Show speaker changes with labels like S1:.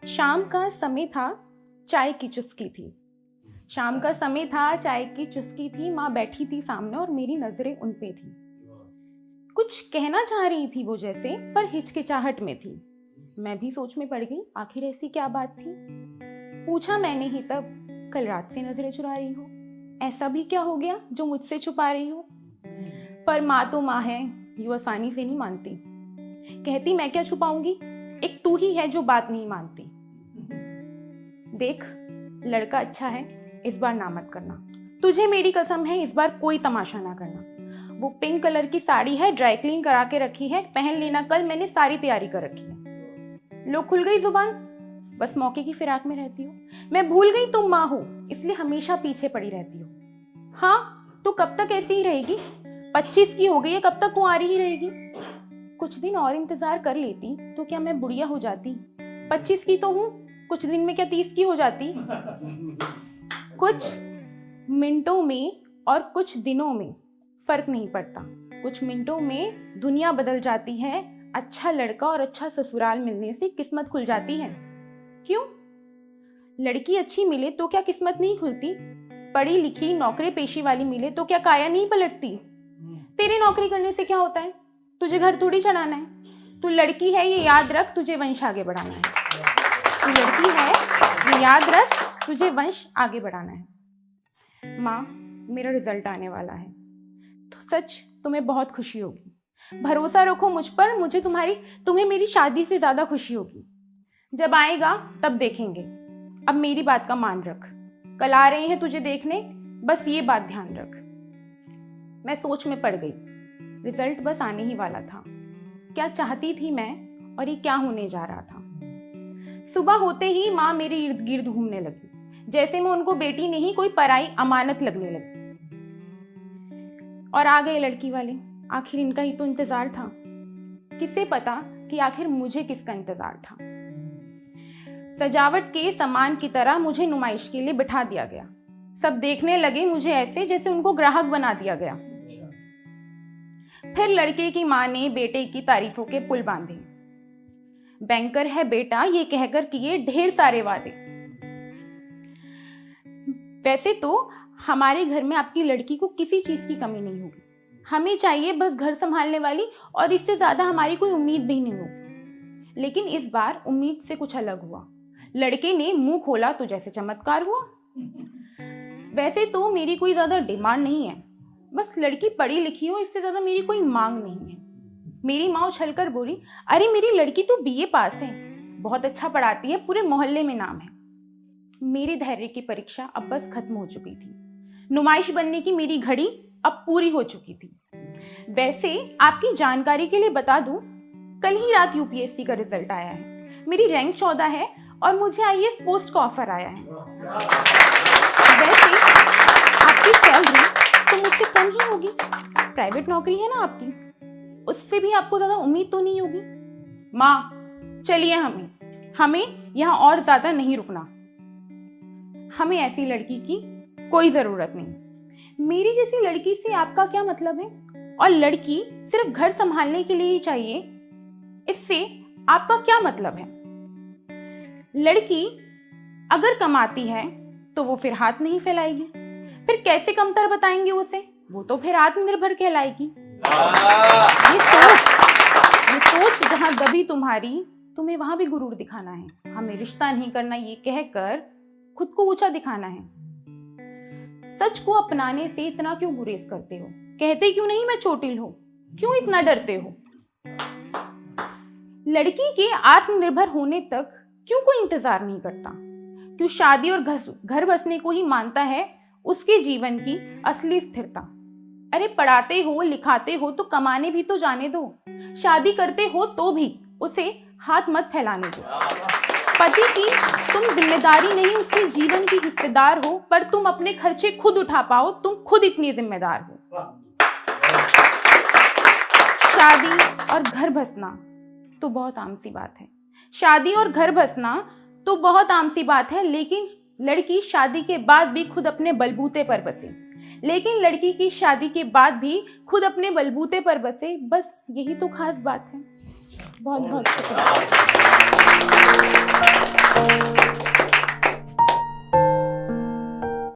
S1: शाम का समय था, चाय की चुस्की थी। शाम का समय था, चाय की चुस्की थी। माँ बैठी थी सामने और मेरी नजरें उन पे थी। कुछ कहना चाह रही थी वो जैसे, पर हिचकिचाहट में थी। मैं भी सोच में पड़ गई, आखिर ऐसी क्या बात थी। पूछा मैंने ही तब, कल रात से नजरें चुरा रही हो? ऐसा भी क्या हो गया जो मुझसे छुपा रही हो? पर माँ तो माँ है, यूं आसानी से नहीं मानती। कहती मैं क्या छुपाऊंगी, एक तू ही है जो बात नहीं मानती। देख, लड़का अच्छा है, इस बार ना मत करना। तुझे मेरी कसम है, इस बार कोई तमाशा ना करना। वो पिंक कलर की साड़ी है, ड्राई क्लीन करा के रखी है, पहन लेना कल, मैंने सारी तैयारी कर रखी है। लो खुल गई जुबान, बस मौके की फिराक में रहती हो। मैं भूल गई तुम माँ हो, इसलिए हमेशा पीछे पड़ी रहती हो। हाँ, तो कब तक ऐसी ही रहेगी? 25 की हो गई है, कब तक कुंवारी ही रहेगी? कुछ दिन और इंतजार कर लेती तो क्या मैं बुढ़िया हो जाती? 25 की तो हूँ, कुछ दिन में क्या 30 की हो जाती? कुछ मिनटों में और कुछ दिनों में फर्क नहीं पड़ता। कुछ मिनटों में दुनिया बदल जाती है। अच्छा लड़का और अच्छा ससुराल मिलने से किस्मत खुल जाती है। क्यों? लड़की अच्छी मिले तो क्या किस्मत नहीं खुलती? पढ़ी लिखी नौकरी पेशी वाली मिले तो क्या काया नहीं पलटती? तेरे नौकरी करने से क्या होता है? तुझे घर थोड़ी चढ़ाना है। तू लड़की है, ये याद रख, तुझे वंश आगे बढ़ाना है। तू लड़की है, ये याद रख, तुझे वंश आगे बढ़ाना है। माँ, मेरा रिजल्ट आने वाला है, तो सच तुम्हें बहुत खुशी होगी। भरोसा रखो मुझ पर, मुझे तुम्हें मेरी शादी से ज्यादा खुशी होगी। जब आएगा तब देखेंगे। अब मेरी बात का मान रख। कल आ रहे हैं तुझे देखने, बस ये बात ध्यान रख। मैं सोच में पड़ गई। रिजल्ट बस आने ही वाला था। क्या चाहती थी मैं और ये क्या होने जा रहा था? सुबह होते ही माँ मेरे इर्द गिर्द घूमने लगी, जैसे मैं उनको बेटी नहीं कोई पराई अमानत लगने लगी। और आ गए लड़की वाले। आखिर इनका ही तो इंतजार था। किसे पता कि आखिर मुझे किसका इंतजार था। सजावट के सामान की तरह मुझे नुमाइश के लिए बिठा दिया गया। सब देखने लगे मुझे ऐसे जैसे उनको ग्राहक बना दिया गया। फिर लड़के की माँ ने बेटे की तारीफों के पुल बांधे। बैंकर है बेटा, ये कहकर किए ढेर सारे वादे। वैसे तो हमारे घर में आपकी लड़की को किसी चीज की कमी नहीं होगी। हमें चाहिए बस घर संभालने वाली, और इससे ज्यादा हमारी कोई उम्मीद भी नहीं होगी। लेकिन इस बार उम्मीद से कुछ अलग हुआ। लड़के ने मुंह खोला तो जैसे चमत्कार हुआ। वैसे तो मेरी कोई ज्यादा डिमांड नहीं है, बस लड़की पढ़ी लिखी हो, इससे ज्यादा मेरी कोई मांग नहीं है। मेरी माँ उछलकर बोली, अरे मेरी लड़की तो बीए पास है, बहुत अच्छा पढ़ाती है, पूरे मोहल्ले में नाम है। मेरे धैर्य की परीक्षा अब बस खत्म हो चुकी थी। नुमाइश बनने की मेरी घड़ी अब पूरी हो चुकी थी। वैसे आपकी जानकारी के लिए बता दूं, कल ही रात यूपीएससी का रिजल्ट आया है। मेरी रैंक 14 है और मुझे आईएएस पोस्ट का ऑफर आया है। वैसे आपकी सैलरी तो मुझसे कम ही होगी, प्राइवेट नौकरी है ना आपकी, उससे भी आपको ज्यादा उम्मीद तो नहीं होगी। माँ, चलिए हमें यहाँ और ज्यादा नहीं रुकना। हमें ऐसी लड़की की कोई जरूरत नहीं। मेरी जैसी लड़की से आपका क्या मतलब है? और लड़की सिर्फ घर संभालने के लिए ही चाहिए, इससे आपका क्या मतलब है? लड़की अगर कमाती है तो वो फिर हाथ नहीं फैलाएगी, फिर कैसे कमतर बताएंगे उसे? वो तो फिर आत्मनिर्भर कहलाएगी। ये सोच जहां दबी तुम्हारी, तुम्हें वहां भी गुरूर दिखाना है। हमें रिश्ता नहीं करना ये कहकर खुद को ऊंचा दिखाना है। सच को अपनाने से इतना क्यों गुरेज करते हो? कहते क्यों नहीं मैं चोटिल हूं? क्यों इतना डरते हो? लड़की के आत्मनिर्भर होने तक क्यों कोई इंतजार नहीं करता? क्यों शादी और घर बसने को ही मानता है उसके जीवन की असली स्थिरता? अरे पढ़ाते हो लिखाते हो तो कमाने भी तो जाने दो। शादी करते हो तो भी उसे हाथ मत फैलाने दो। पति की तुम जिम्मेदारी नहीं, उसके जीवन की हिस्सेदार हो, पर तुम अपने खर्चे खुद उठा पाओ, तुम खुद इतनी जिम्मेदार हो। शादी और घर बसना तो बहुत आम सी बात है। शादी और घर बसना तो बहुत आम सी बात है, लेकिन लड़की शादी के बाद भी खुद अपने बलबूते पर बसे, लेकिन लड़की की शादी के बाद भी खुद अपने बलबूते पर बसे। बस यही तो खास बात है। बहुत बहुत शुक्रिया।